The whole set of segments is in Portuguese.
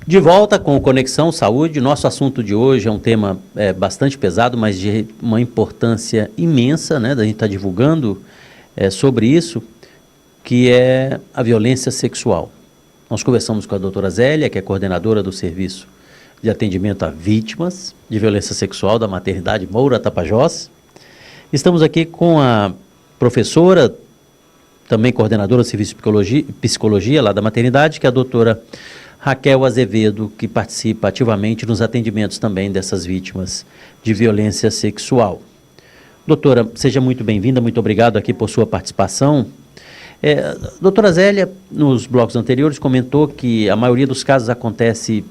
De volta com o Conexão Saúde. Nosso assunto de hoje é um tema bastante pesado, mas de uma importância imensa, né? Da gente estar divulgando sobre isso, que é a violência sexual. Nós conversamos com a doutora Zélia, que é coordenadora do Serviço de Atendimento a Vítimas de Violência Sexual da Maternidade Moura Tapajós. Estamos aqui com a professora, também coordenadora do Serviço de Psicologia lá da maternidade, que é a doutora Raquel Azevedo, que participa ativamente nos atendimentos também dessas vítimas de violência sexual. Doutora, seja muito bem-vinda, muito obrigado aqui por sua participação. Doutora Zélia, nos blocos anteriores, comentou que a maioria dos casos acontece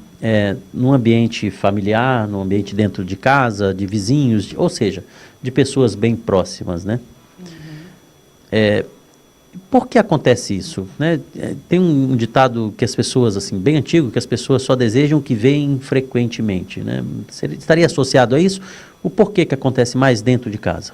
no ambiente familiar, no ambiente dentro de casa, de vizinhos, ou seja, de pessoas bem próximas, né? Uhum. Por que acontece isso, né? Tem um ditado que as pessoas, assim, bem antigo, que as pessoas só desejam o que veem frequentemente, né? Estaria associado a isso? O porquê que acontece mais dentro de casa?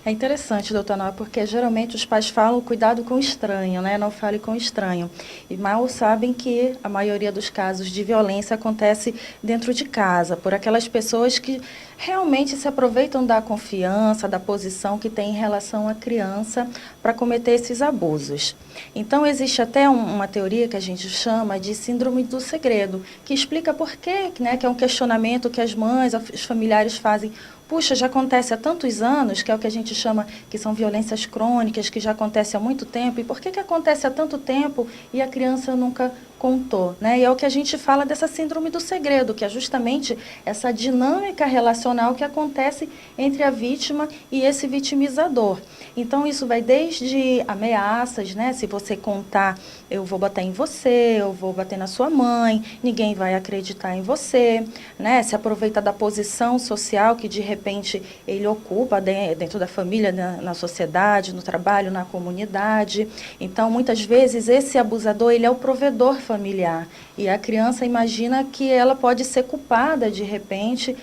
É interessante, doutor Noel, porque geralmente os pais falam cuidado com o estranho, né? Não fale com o estranho. E mal sabem que a maioria dos casos de violência acontece dentro de casa, por aquelas pessoas que realmente se aproveitam da confiança, da posição que tem em relação à criança para cometer esses abusos. Então, existe até uma teoria que a gente chama de síndrome do segredo, que explica por quê, né? Que é um questionamento que as mães, os familiares fazem. Puxa, já acontece há tantos anos, que é o que a gente chama que são violências crônicas, que já acontece há muito tempo. E por que acontece há tanto tempo e a criança nunca contou, né? E é o que a gente fala dessa síndrome do segredo, que é justamente essa dinâmica relacional que acontece entre a vítima e esse vitimizador. Então, isso vai desde ameaças, né? Se você contar, eu vou bater em você, eu vou bater na sua mãe, ninguém vai acreditar em você, né? Se aproveita da posição social que, de repente, ele ocupa dentro da família, na sociedade, no trabalho, na comunidade. Então, muitas vezes, esse abusador, ele é o provedor familiar. E a criança imagina que ela pode ser culpada, de repente,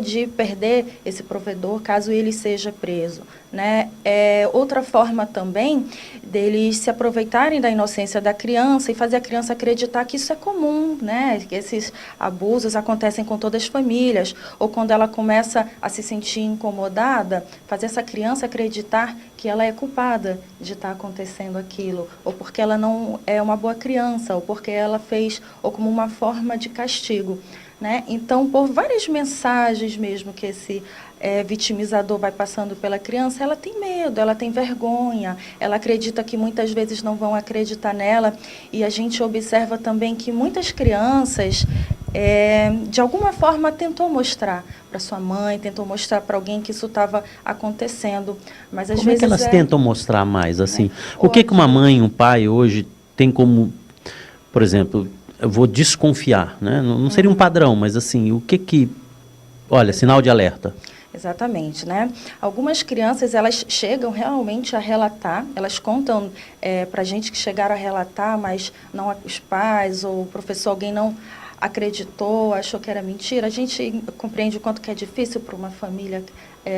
de perder esse provedor, caso ele seja preso, né? Outra forma também deles se aproveitarem da inocência da criança e fazer a criança acreditar que isso é comum, né? Que esses abusos acontecem com todas as famílias, ou quando ela começa a se sentir incomodada, fazer essa criança acreditar que ela é culpada de estar acontecendo aquilo, ou porque ela não é uma boa criança, ou porque ela fez, ou como uma forma de castigo, né? Então, por várias mensagens mesmo que esse vitimizador vai passando pela criança, ela tem medo, ela tem vergonha, ela acredita que muitas vezes não vão acreditar nela, e a gente observa também que muitas crianças, de alguma forma, tentou mostrar para sua mãe, tentou mostrar para alguém que isso estava acontecendo, mas às Como vezes... Como é que elas tentam mostrar mais, assim? O que uma mãe, um pai hoje tem como, por exemplo, eu vou desconfiar, né? Não seria um padrão, mas assim, o que... Olha, sinal de alerta. Exatamente, né? Algumas crianças, elas chegam realmente a relatar, elas contam para a gente que chegaram a relatar, mas não os pais ou o professor, alguém não acreditou, achou que era mentira. A gente compreende o quanto que é difícil para uma família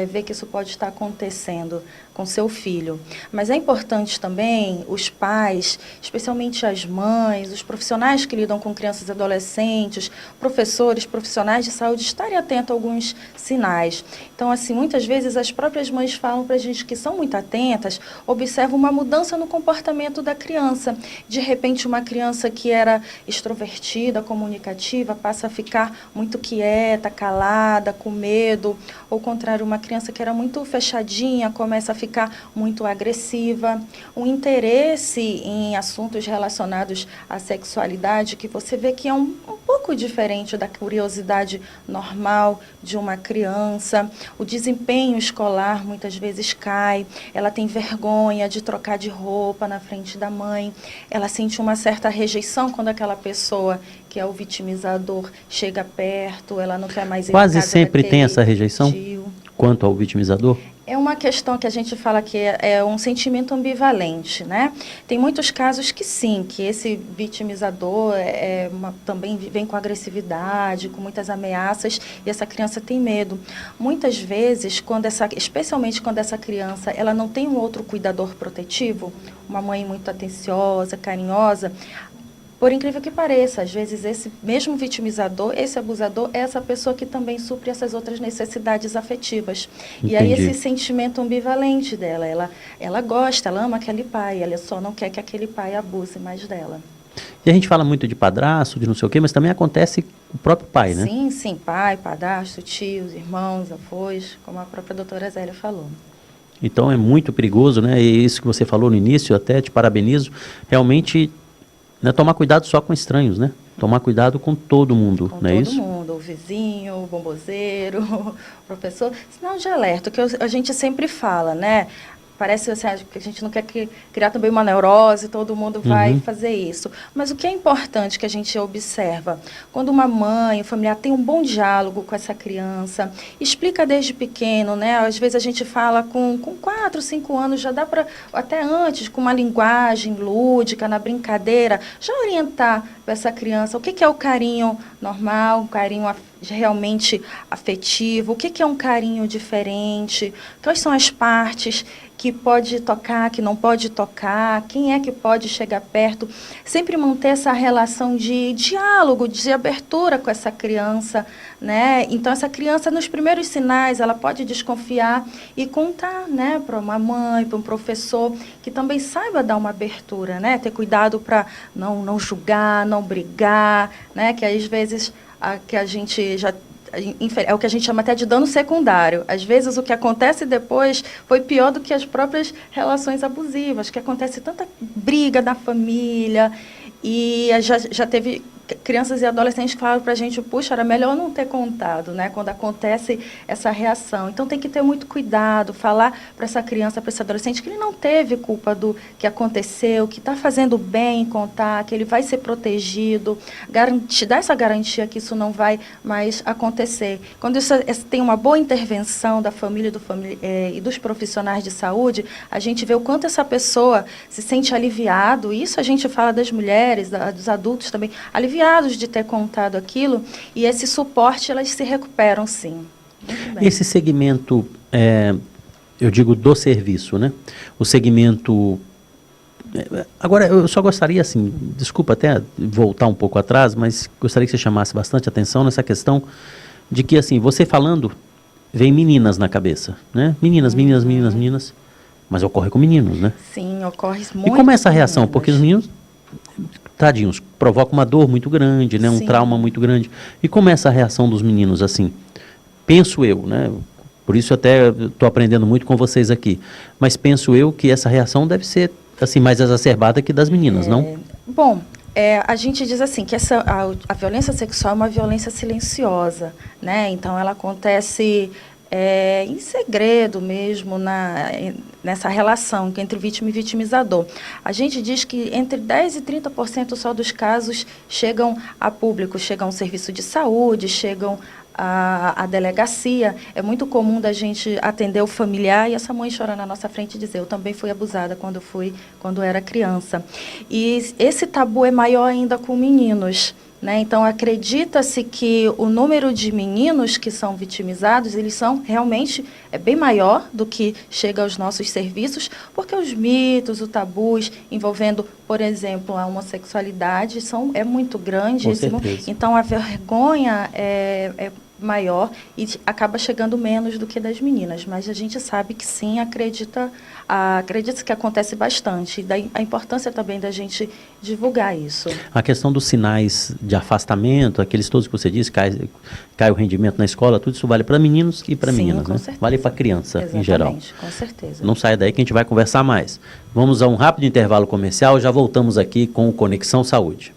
ver que isso pode estar acontecendo com seu filho. Mas é importante também os pais, especialmente as mães, os profissionais que lidam com crianças e adolescentes, professores, profissionais de saúde, estarem atentos a alguns sinais. Então, assim, muitas vezes as próprias mães falam para a gente que são muito atentas, observam uma mudança no comportamento da criança. De repente, uma criança que era extrovertida, comunicativa, passa a ficar muito quieta, calada, com medo, ou ao contrário, uma criança que era muito fechadinha começa a ficar muito agressiva. Um interesse em assuntos relacionados à sexualidade que você vê que é um pouco diferente da curiosidade normal de uma criança. O desempenho escolar muitas vezes cai, ela tem vergonha de trocar de roupa na frente da mãe, ela sente uma certa rejeição quando aquela pessoa que é o vitimizador chega perto, ela não quer mais ir Quase na casa sempre tem daquele essa rejeição tio. quanto ao vitimizador? É uma uma questão que a gente fala que é um sentimento ambivalente, né? Tem muitos casos que sim, que esse vitimizador também vem com agressividade, com muitas ameaças, e essa criança tem medo. Muitas vezes, especialmente quando essa criança ela não tem um outro cuidador protetivo, uma mãe muito atenciosa, carinhosa, por incrível que pareça, às vezes esse mesmo vitimizador, esse abusador, é essa pessoa que também supre essas outras necessidades afetivas. Entendi. E aí esse sentimento ambivalente dela, ela gosta, ela ama aquele pai, ela só não quer que aquele pai abuse mais dela. E a gente fala muito de padrasto, de não sei o quê, mas também acontece com o próprio pai, né? Sim, sim, pai, padrasto, tios, irmãos, avós, como a própria doutora Zélia falou. Então é muito perigoso, né? E isso que você falou no início, até te parabenizo, realmente não é tomar cuidado só com estranhos, né? Tomar cuidado com todo mundo, Com não é todo isso? mundo, o vizinho, o bombozeiro, o professor, sinal de alerta, que a gente sempre fala, né? Parece assim, que a gente não quer criar também uma neurose, todo mundo vai fazer isso. Mas o que é importante que a gente observa, quando uma mãe, o familiar tem um bom diálogo com essa criança, explica desde pequeno, né? Às vezes a gente fala com 4, 5 anos, já dá para, até antes, com uma linguagem lúdica, na brincadeira, já orientar essa criança o que é o carinho normal, um carinho realmente afetivo, o que é um carinho diferente, quais são as partes que pode tocar, que não pode tocar, quem é que pode chegar perto, sempre manter essa relação de diálogo, de abertura com essa criança, né? Então essa criança nos primeiros sinais, ela pode desconfiar e contar, né, para uma mãe, para um professor, que também saiba dar uma abertura, né? Ter cuidado para não julgar, não brigar, né? Que às vezes que a gente já é o que a gente chama até de dano secundário. Às vezes o que acontece depois foi pior do que as próprias relações abusivas, que acontece tanta briga na família, e já teve crianças e adolescentes que falaram para a gente, puxa, era melhor não ter contado, né, quando acontece essa reação. Então tem que ter muito cuidado, falar para essa criança, para esse adolescente, que ele não teve culpa do que aconteceu, que está fazendo bem em contar, que ele vai ser protegido, dar essa garantia que isso não vai mais acontecer. Quando isso tem uma boa intervenção da família e dos profissionais de saúde, a gente vê o quanto essa pessoa se sente aliviado. Isso a gente fala das mulheres, dos adultos também, aliviados de ter contado aquilo, e esse suporte, elas se recuperam, sim. Muito bem. Esse segmento, eu digo do serviço, né? O segmento... Agora, eu só gostaria, assim, desculpa até voltar um pouco atrás, mas gostaria que você chamasse bastante atenção nessa questão de que, assim, você falando, vem meninas na cabeça, né? Meninas, mas ocorre com meninos, né? Sim, ocorre muito. E como é essa reação? Meninas. Porque os meninos, tadinhos, provoca uma dor muito grande, né? Um Sim. trauma muito grande. E como é essa reação dos meninos, assim? Penso eu, né? Por isso até estou aprendendo muito com vocês aqui. Mas penso eu que essa reação deve ser, assim, mais exacerbada que das meninas, não? Bom, a gente diz assim, que a violência sexual é uma violência silenciosa, né? Então, ela acontece em segredo mesmo, nessa relação entre vítima e vitimizador. A gente diz que entre 10% e 30% só dos casos chegam a público, chegam ao serviço de saúde, chegam à delegacia. É muito comum da gente atender o familiar e essa mãe chorar na nossa frente e dizer, eu também fui abusada quando era criança. E esse tabu é maior ainda com meninos, né? Então, acredita-se que o número de meninos que são vitimizados, eles são realmente bem maior do que chega aos nossos serviços, porque os mitos, os tabus envolvendo, por exemplo, a homossexualidade é muito grande. Então, a vergonha é maior e acaba chegando menos do que das meninas, mas a gente sabe que sim, acredita-se que acontece bastante, e daí a importância também da gente divulgar isso. A questão dos sinais de afastamento, aqueles todos que você disse, cai o rendimento na escola, tudo isso vale para meninos e para meninas, né? Certeza. Vale para criança. Exatamente, em geral. Com certeza. Não saia daí que a gente vai conversar mais. Vamos a um rápido intervalo comercial, já voltamos aqui com o Conexão Saúde.